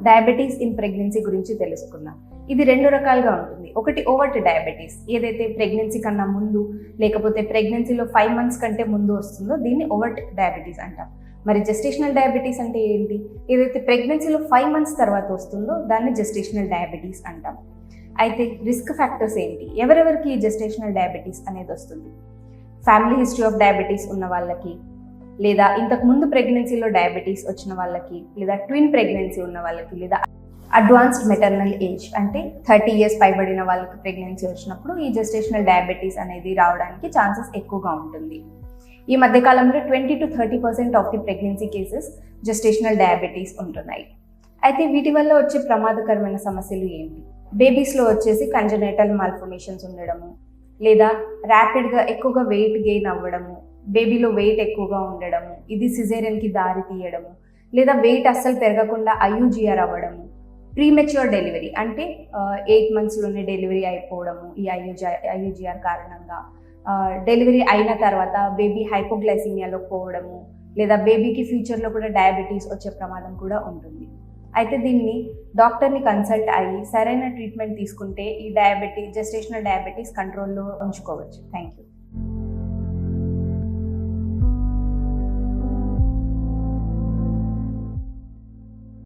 Diabetes in pregnancy గురించి తెలుసుకుందాం. ఇది 2 రకాలుగా ఉంటుంది. ఒకటి ఓవర్ట్ డయాబెటీస్, ఏదైతే ప్రెగ్నెన్సీ కన్నా ముందు లేకపోతే ప్రెగ్నెన్సీలో 5 months కంటే ముందు వస్తుందో దీన్ని ఓవర్ట్ డయాబెటీస్ అంటాం. మరి జెస్టేషనల్ డయాబెటీస్ అంటే ఏంటి? ఏదైతే ప్రెగ్నెన్సీలో 5 months తర్వాత వస్తుందో దాన్ని జెస్టేషనల్ డయాబెటీస్ అంటాం. అయితే రిస్క్ ఫ్యాక్టర్స్ ఏంటి? ఎవరెవరికి ఈ జెస్టేషనల్ డయాబెటీస్ అనేది వస్తుంది? ఫ్యామిలీ హిస్టరీ ఆఫ్ డయాబెటీస్ ఉన్న వాళ్ళకి, లేదా ఇంతకు ముందు ప్రెగ్నెన్సీలో డయాబెటీస్ వచ్చిన వాళ్ళకి, లేదా ట్విన్ ప్రెగ్నెన్సీ ఉన్న వాళ్ళకి, లేదా అడ్వాన్స్డ్ మెటర్నల్ ఏజ్ అంటే 30 years పైబడిన వాళ్ళకి ప్రెగ్నెన్సీ వచ్చినప్పుడు ఈ జెస్టేషనల్ డయాబెటీస్ అనేది రావడానికి ఛాన్సెస్ ఎక్కువగా ఉంటుంది. ఈ మధ్యకాలంలో 20 to 30% of the pregnancy cases gestational diabetes ఉంటున్నాయి. అయితే వీటి వల్ల వచ్చే ప్రమాదకరమైన సమస్యలు ఏంటి? బేబీస్లో వచ్చేసి కంజనైటల్ మాల్ఫర్మేషన్స్ ఉండడము, లేదా ర్యాపిడ్గా ఎక్కువగా వెయిట్ గెయిన్ అవ్వడము, బేబీలో వెయిట్ ఎక్కువగా ఉండడము, ఇది సిజేరియన్కి దారి తీయడము, లేదా వెయిట్ అస్సలు పెరగకుండా ఐయుజిఆర్ అవ్వడము, ప్రీమెచ్యూర్ డెలివరీ అంటే 8 monthsలోనే డెలివరీ అయిపోవడము ఈ ఐయుజిఆర్ కారణంగా, డెలివరీ అయిన తర్వాత బేబీ హైపోగ్లైసిమియాలోకి పోవడము, లేదా బేబీకి ఫ్యూచర్లో కూడా డయాబెటీస్ వచ్చే ప్రమాదం కూడా ఉంటుంది. అయితే దీన్ని డాక్టర్ని కన్సల్ట్ అయ్యి సరైన ట్రీట్మెంట్ తీసుకుంటే ఈ జెస్టేషనల్ డయాబెటీస్ కంట్రోల్లో ఉంచుకోవచ్చు. Thank you.